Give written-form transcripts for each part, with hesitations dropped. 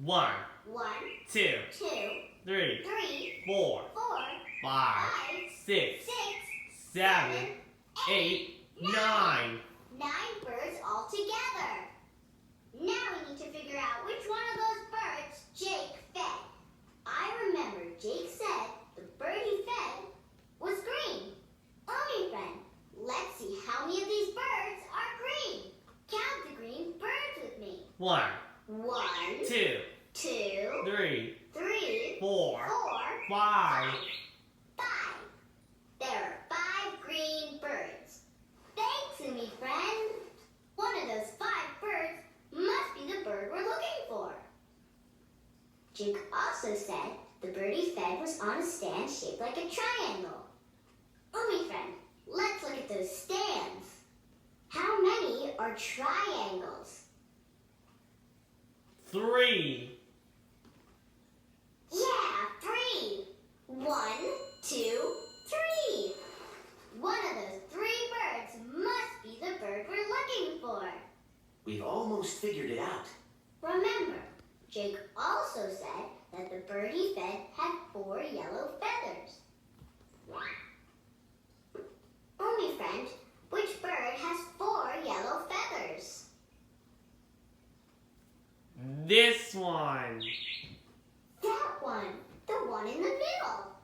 1, 1, 2, 2, 3, 3, 4, 4, 5, 6, 6, 7, 8, 9. 9 birds all together. Now we need to figure out which one of those birds Jake fed. I remember Jake said the bird he fed was green. Okay, friend, let's see how many of these birds are green. Count the green birds with me. 1, 1, 2, 2, 3, 3, 4, 4, 5. 5. There are 5 green birds. Thanks, Umi friend. One of those 5 birds must be the bird we're looking for. Jake also said the bird he fed was on a stand shaped like a triangle. Umi friend, let's look at those stands. How many are triangles? 3. Yeah, 3. 1, 2, 3. One of those 3 birds must be the bird we're looking for. We've almost figured it out. Remember, Jake also said that the bird he fed had 4 yellow feathers. Umi friend, which bird has 4 yellow feathers? This one. That one, the one in the middle.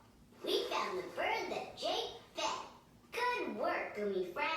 We found the bird that Jake fed. Good work, Umi friend.